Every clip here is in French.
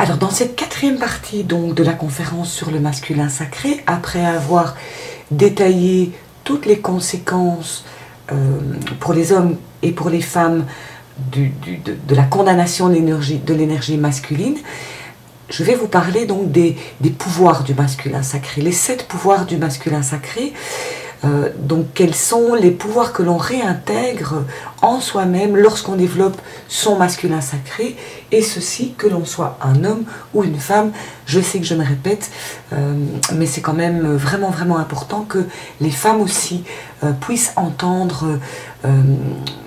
Alors dans cette quatrième partie donc, de la conférence sur le masculin sacré, après avoir détaillé toutes les conséquences pour les hommes et pour les femmes de la condamnation de l'énergie masculine, je vais vous parler donc des pouvoirs du masculin sacré, les 7 pouvoirs du masculin sacré. Donc quels sont les pouvoirs que l'on réintègre en soi-même lorsqu'on développe son masculin sacré, et ceci que l'on soit un homme ou une femme. Je sais que je me répète, mais c'est quand même vraiment important que les femmes aussi puissent entendre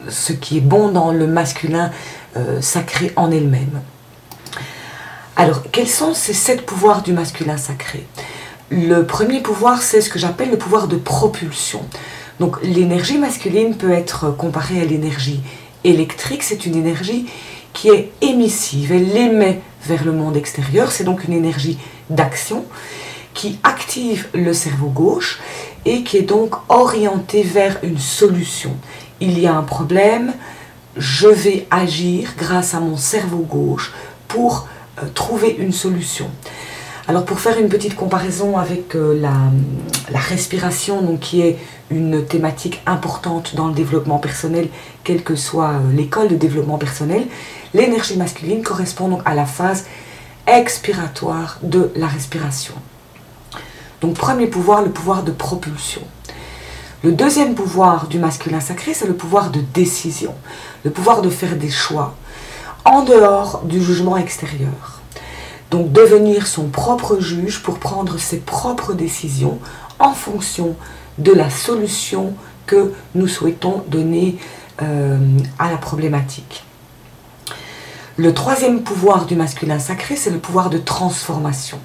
ce qui est bon dans le masculin sacré en elle-même. Alors quels sont ces 7 pouvoirs du masculin sacré? Le premier pouvoir, c'est ce que j'appelle le pouvoir de propulsion. Donc l'énergie masculine peut être comparée à l'énergie électrique. C'est une énergie qui est émissive, elle émet vers le monde extérieur. C'est donc une énergie d'action qui active le cerveau gauche et qui est donc orientée vers une solution. Il y a un problème, je vais agir grâce à mon cerveau gauche pour trouver une solution. Alors pour faire une petite comparaison avec la respiration, donc, qui est une thématique importante dans le développement personnel, quelle que soit l'école de développement personnel, l'énergie masculine correspond donc à la phase expiratoire de la respiration. Donc premier pouvoir, le pouvoir de propulsion. Le deuxième pouvoir du masculin sacré, c'est le pouvoir de décision, le pouvoir de faire des choix en dehors du jugement extérieur. Donc devenir son propre juge pour prendre ses propres décisions en fonction de la solution que nous souhaitons donner à la problématique. Le troisième pouvoir du masculin sacré, c'est le pouvoir de transformation.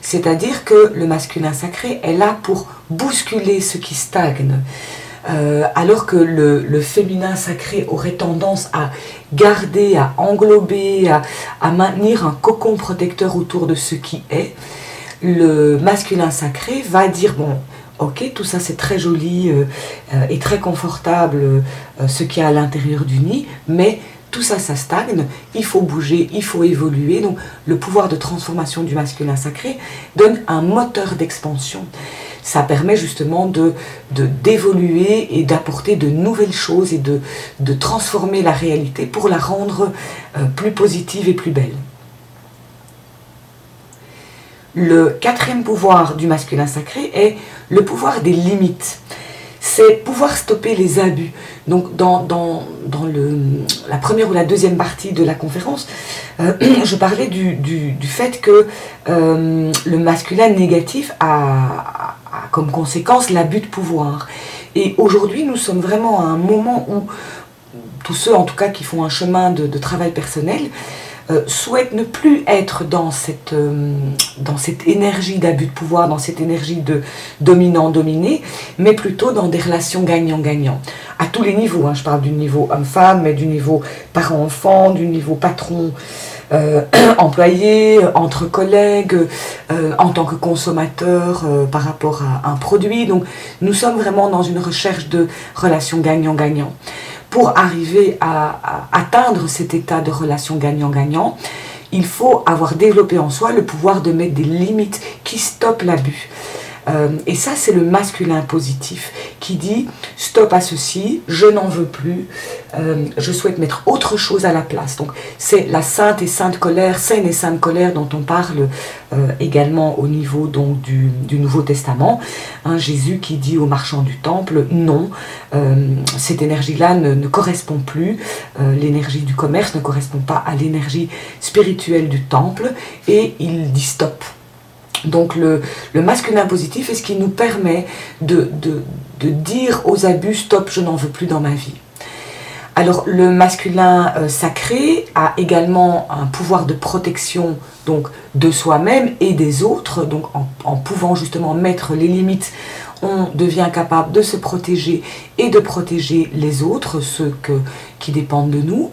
C'est-à-dire que le masculin sacré est là pour bousculer ce qui stagne. Alors que le féminin sacré aurait tendance à garder, à englober, à maintenir un cocon protecteur autour de ce qui est, le masculin sacré va dire, bon, ok, tout ça c'est très joli et très confortable, ce qu'il y a à l'intérieur du nid, mais tout ça, ça stagne, il faut bouger, il faut évoluer. Donc le pouvoir de transformation du masculin sacré donne un moteur d'expansion. Ça permet justement d'évoluer et d'apporter de nouvelles choses et de transformer la réalité pour la rendre plus positive et plus belle. Le quatrième pouvoir du masculin sacré est le pouvoir des limites. C'est pouvoir stopper les abus. Donc dans la première ou la deuxième partie de la conférence, je parlais du fait que le masculin négatif a comme conséquence l'abus de pouvoir. Et aujourd'hui, nous sommes vraiment à un moment où tous ceux en tout cas qui font un chemin de travail personnel souhaitent ne plus être dans cette énergie d'abus de pouvoir, dans cette énergie de dominant-dominé, mais plutôt dans des relations gagnant-gagnant. À tous les niveaux, hein, je parle du niveau homme-femme, mais du niveau parent-enfant, du niveau patron, employé, entre collègues, en tant que consommateur par rapport à un produit. Donc nous sommes vraiment dans une recherche de relations gagnant-gagnant. Pour arriver à atteindre cet état de relation gagnant-gagnant, il faut avoir développé en soi le pouvoir de mettre des limites qui stoppent l'abus. Et ça, c'est le masculin positif qui dit « stop à ceci, je n'en veux plus, je souhaite mettre autre chose à la place ». Donc c'est la sainte et sainte colère, saine et sainte colère dont on parle également au niveau donc, du Nouveau Testament. Hein, Jésus qui dit aux marchands du temple « non, cette énergie-là ne correspond plus, l'énergie du commerce ne correspond pas à l'énergie spirituelle du temple » et il dit « stop ». Donc le masculin positif est ce qui nous permet de dire aux abus « stop, je n'en veux plus dans ma vie ». Alors le masculin sacré a également un pouvoir de protection donc, de soi-même et des autres. Donc en pouvant justement mettre les limites, on devient capable de se protéger et de protéger les autres, ceux qui dépendent de nous.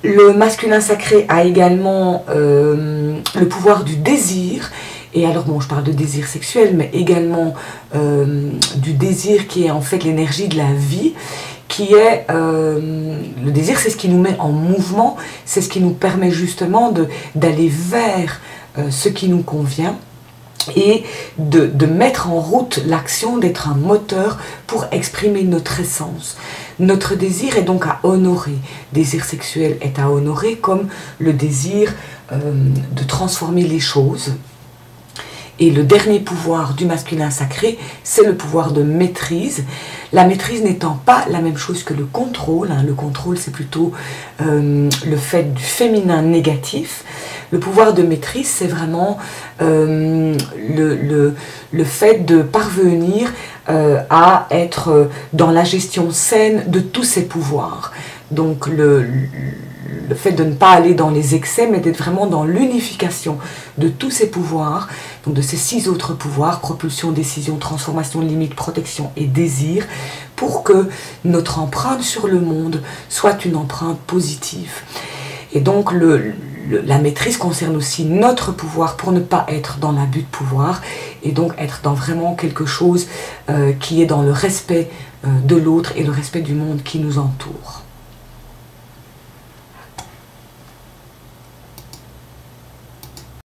Le masculin sacré a également le pouvoir du désir. Et alors, bon, je parle de désir sexuel, mais également du désir qui est en fait l'énergie de la vie, qui qui est le désir, c'est ce qui nous met en mouvement, c'est ce qui nous permet justement d'aller vers ce qui nous convient et de mettre en route l'action, d'être un moteur pour exprimer notre essence. Notre désir est donc à honorer. Désir sexuel est à honorer comme le désir de transformer les choses. Et le dernier pouvoir du masculin sacré, c'est le pouvoir de maîtrise. La maîtrise n'étant pas la même chose que le contrôle. Le contrôle, c'est plutôt le fait du féminin négatif. Le pouvoir de maîtrise, c'est vraiment le fait de parvenir à être dans la gestion saine de tous ses pouvoirs. Donc le fait de ne pas aller dans les excès, mais d'être vraiment dans l'unification de tous ces pouvoirs, donc de ces 6 autres pouvoirs, propulsion, décision, transformation, limite, protection et désir, pour que notre empreinte sur le monde soit une empreinte positive. Et donc la maîtrise concerne aussi notre pouvoir pour ne pas être dans l'abus de pouvoir et donc être dans vraiment quelque chose qui est dans le respect de l'autre et le respect du monde qui nous entoure.